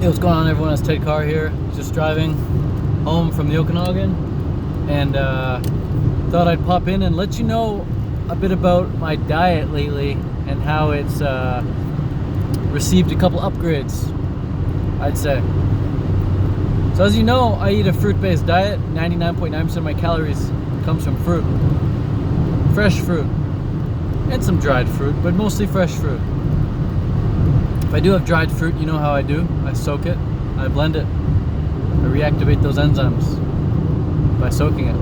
Hey, what's going on, everyone? It's Ted Carr here. Just driving home from the Okanagan, and thought I'd pop in and let you know a bit about my diet lately and how it's received a couple upgrades, I'd say. So as you know, I eat a fruit-based diet. 99.9% of my calories comes from fruit. Fresh fruit. And some dried fruit, but mostly fresh fruit. If I do have dried fruit, you know how I do. I soak it, I blend it, I reactivate those enzymes by soaking it.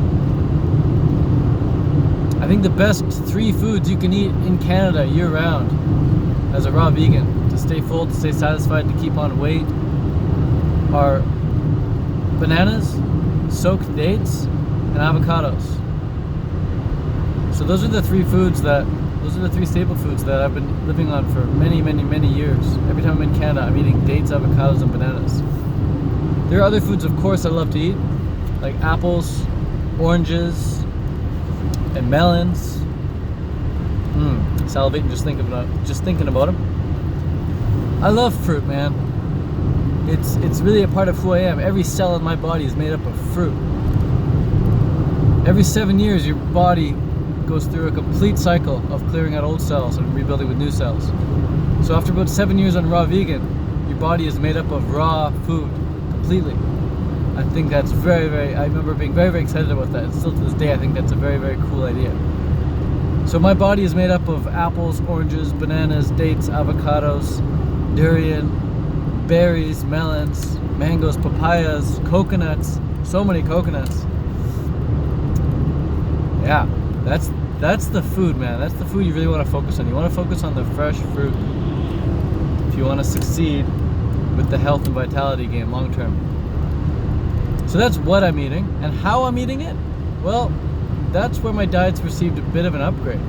I think the best 3 foods you can eat in Canada year-round as a raw vegan to stay full, to stay satisfied, to keep on weight are bananas, soaked dates, and avocados. So those are the 3 foods those are the 3 staple foods that I've been living on for many, many, many years. Every time I'm in Canada, I'm eating dates, avocados, and bananas. There are other foods, of course, I love to eat, like apples, oranges, and melons. Salivating just thinking about them. I love fruit, man. It's really a part of who I am. Every cell in my body is made up of fruit. Every 7 years, your body goes through a complete cycle of clearing out old cells and rebuilding with new cells. So after about 7 years on raw vegan, your body is made up of raw food completely. I think that's I remember being very, very excited about that. And still to this day, I think that's a very, very cool idea. So my body is made up of apples, oranges, bananas, dates, avocados, durian, berries, melons, mangoes, papayas, coconuts, so many coconuts. Yeah, that's the food, man. That's the food you really want to focus on. You want to focus on the fresh fruit if you want to succeed with the health and vitality game long term. So that's what I'm eating. And how I'm eating it? Well, that's where my diet's received a bit of an upgrade.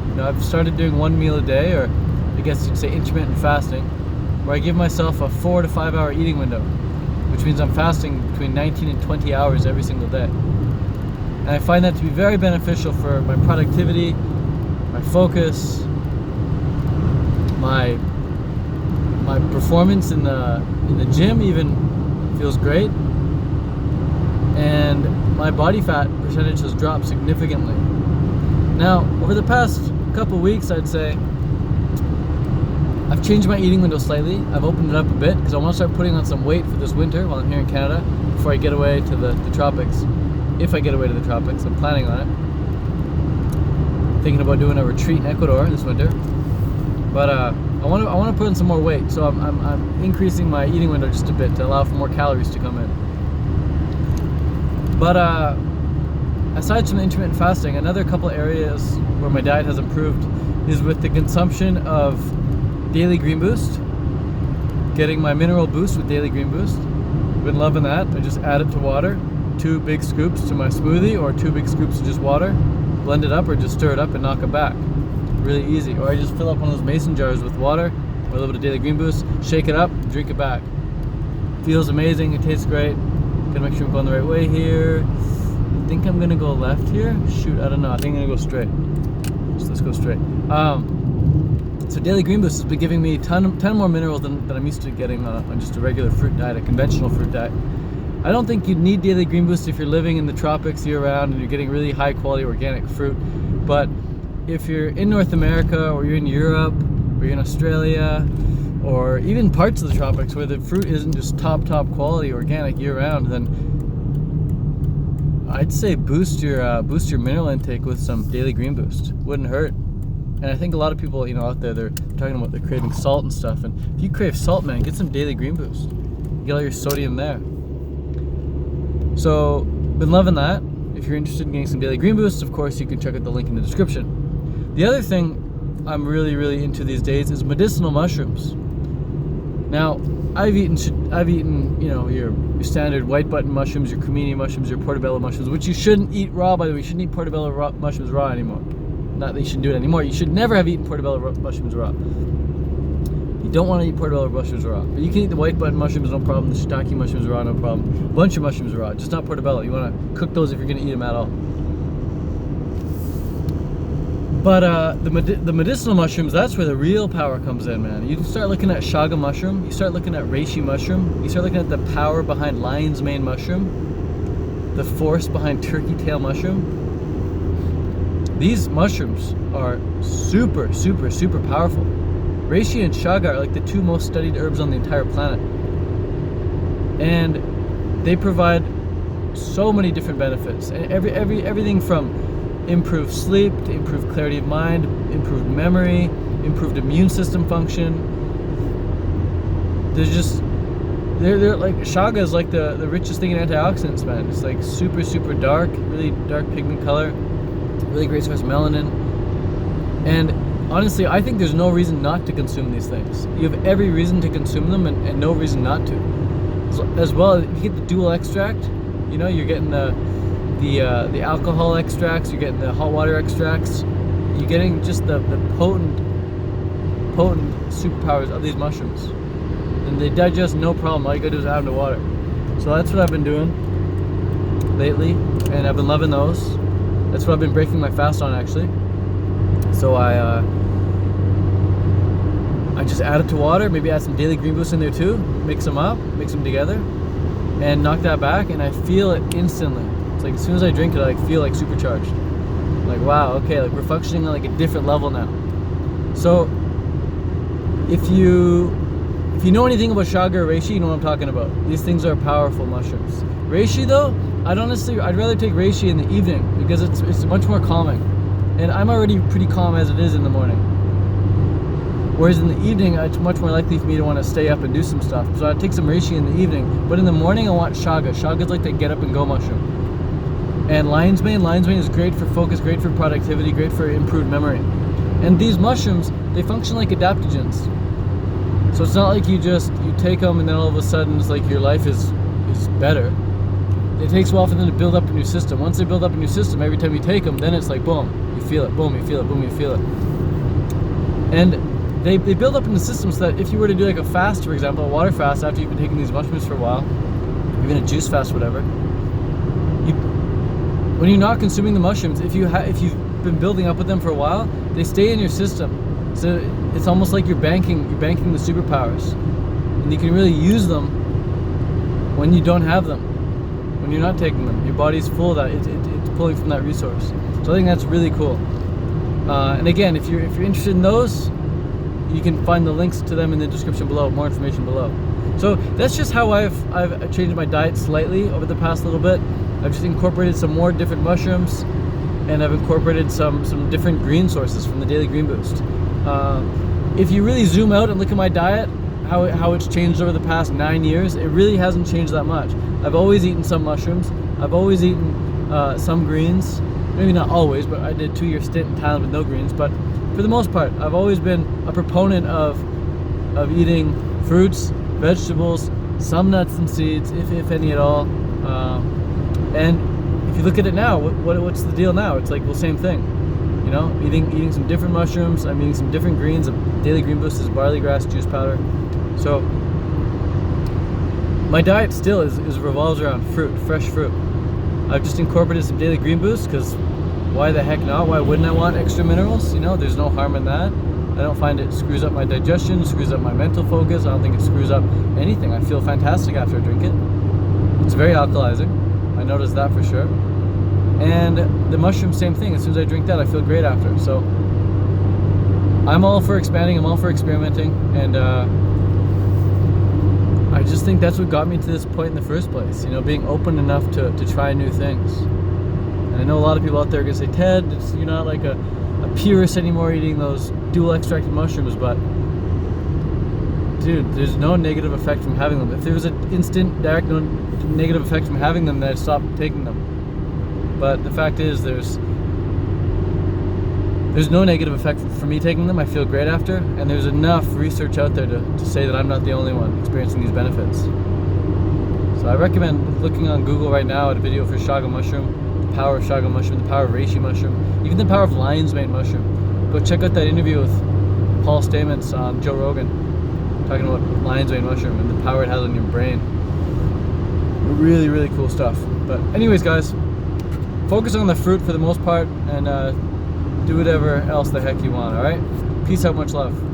You know, I've started doing 1 meal a day, or I guess you'd say intermittent fasting, where I give myself a 4 to 5 hour eating window, which means I'm fasting between 19 and 20 hours every single day. And I find that to be very beneficial for my productivity, my focus, my performance in the gym even feels great, and my body fat percentage has dropped significantly. Now, over the past couple weeks, I'd say I've changed my eating window slightly. I've opened it up a bit because I want to start putting on some weight for this winter while I'm here in Canada before I get away to the tropics. If I get away to the tropics, I'm planning on it. Thinking about doing a retreat in Ecuador this winter. But I want to put on some more weight, so I'm increasing my eating window just a bit to allow for more calories to come in. But aside from the intermittent fasting, another couple areas where my diet has improved is with the consumption of Daily Green Boost. Getting my mineral boost with Daily Green Boost. Been loving that. I just add it to water. 2 big scoops to my smoothie, or 2 big scoops of just water, blend it up, or just stir it up and knock it back. Really easy. Or I just fill up one of those mason jars with water or a little bit of Daily Green Boost, shake it up, drink it back. Feels amazing, it tastes great. Gotta make sure I'm going the right way here. I think I'm gonna go left here. Shoot, I don't know. I think I'm gonna go straight. So let's go straight. So Daily Green Boost has been giving me 10 more minerals than I'm used to getting on just a regular fruit diet, a conventional fruit diet. I don't think you need Daily Green Boost if you're living in the tropics year-round and you're getting really high-quality organic fruit. But if you're in North America, or you're in Europe, or you're in Australia, or even parts of the tropics where the fruit isn't just top quality organic year-round, then I'd say boost your mineral intake with some Daily Green Boost. Wouldn't hurt. And I think a lot of people, out there, they're talking about they're craving salt and stuff. And if you crave salt, man, get some Daily Green Boost. Get all your sodium there. So, been loving that. If you're interested in getting some Daily Green Boost, of course, you can check out the link in the description. The other thing I'm really, really into these days is medicinal mushrooms. Now, I've eaten your standard white button mushrooms, your cremini mushrooms, your portobello mushrooms, which you shouldn't eat raw, by the way. You shouldn't eat portobello mushrooms raw anymore. Not that you shouldn't do it anymore. You should never have eaten portobello mushrooms raw. You don't want to eat portobello mushrooms raw. But you can eat the white button mushrooms, no problem. The shiitake mushrooms raw, no problem. A bunch of mushrooms raw, just not portobello. You want to cook those if you're going to eat them at all. But the medicinal mushrooms, that's where the real power comes in, man. You can start looking at chaga mushroom, you start looking at reishi mushroom, you start looking at the power behind lion's mane mushroom, the force behind turkey tail mushroom. These mushrooms are super, super, super powerful. Reishi and chaga are like the two most studied herbs on the entire planet. And they provide so many different benefits. And everything from improved sleep to improved clarity of mind, improved memory, improved immune system function. They're like, chaga is like the richest thing in antioxidants, man. It's like super, super dark, really dark pigment color, really great source of melanin. And honestly, I think there's no reason not to consume these things. You have every reason to consume them and no reason not to. As well, if you get the dual extract, you know, you're getting the alcohol extracts, you're getting the hot water extracts, you're getting just the potent superpowers of these mushrooms. And they digest no problem. All you gotta do is add them to water. So that's what I've been doing lately, and I've been loving those. That's what I've been breaking my fast on, actually. So I just add it to water, maybe add some daily green boost in there too, mix them up, mix them together, and knock that back, and I feel it instantly. It's like as soon as I drink it, I feel like supercharged. Like, wow, okay, like we're functioning on like a different level now. So if you know anything about chaga or reishi, you know what I'm talking about. These things are powerful mushrooms. Reishi though, I'd rather take reishi in the evening because it's much more calming. And I'm already pretty calm as it is in the morning. Whereas in the evening, it's much more likely for me to want to stay up and do some stuff. So I take some reishi in the evening, but in the morning I want chaga. Chaga is like the get up and go mushroom. And lion's mane is great for focus, great for productivity, great for improved memory. And these mushrooms, they function like adaptogens. So it's not like you take them and then all of a sudden it's like your life is better. It takes a while for them to build up a new system. Once they build up a new system, every time you take them, then it's like boom, you feel it, boom, you feel it, boom, you feel it. And they build up in the system so that if you were to do like a fast, for example, a water fast after you've been taking these mushrooms for a while, even a juice fast, whatever, when you're not consuming the mushrooms, if you've been building up with them for a while, they stay in your system. So it's almost like you're banking the superpowers, and you can really use them when you don't have them, when you're not taking them. Your body's full of that. It's pulling from that resource. So I think that's really cool. And again, if you're interested in those, you can find the links to them in the description below, more information below. So that's just how I've changed my diet slightly over the past little bit. I've just incorporated some more different mushrooms, and I've incorporated some different green sources from the Daily Green Boost. If you really zoom out and look at my diet, how it's changed over the past 9 years, it really hasn't changed that much. I've always eaten some mushrooms. I've always eaten some greens. Maybe not always, but I did a 2-year stint in Thailand with no greens. But for the most part, I've always been a proponent of eating fruits, vegetables, some nuts and seeds, if any at all. And if you look at it now, what's the deal now? It's like, well, same thing. You know, eating some different mushrooms. I'm eating some different greens. Daily Green Boost is barley grass juice powder. So my diet still revolves around fruit, fresh fruit. I've just incorporated some Daily Green Boost because why the heck not? Why wouldn't I want extra minerals? You know, there's no harm in that. I don't find it screws up my digestion, screws up my mental focus. I don't think it screws up anything. I feel fantastic after I drink it. It's very alkalizing. I noticed that for sure. And the mushroom, same thing. As soon as I drink that, I feel great after. So I'm all for expanding. I'm all for experimenting. And I just think that's what got me to this point in the first place. You know, being open enough to try new things. And I know a lot of people out there are going to say, Ted, you're not like a purist anymore eating those dual extracted mushrooms, but dude, there's no negative effect from having them. If there was an instant, direct, no negative effect from having them, then I'd stop taking them. But the fact is, there's no negative effect for me taking them. I feel great after, and there's enough research out there to say that I'm not the only one experiencing these benefits. So I recommend looking on Google right now at a video for chaga mushroom, the power of chaga mushroom, the power of reishi mushroom, even the power of lion's mane mushroom. Go check out that interview with Paul Stamets on Joe Rogan, talking about lion's mane mushroom and the power it has on your brain. Really, really cool stuff. But anyways, guys, focus on the fruit for the most part, and do whatever else the heck you want, alright? Peace out, much love.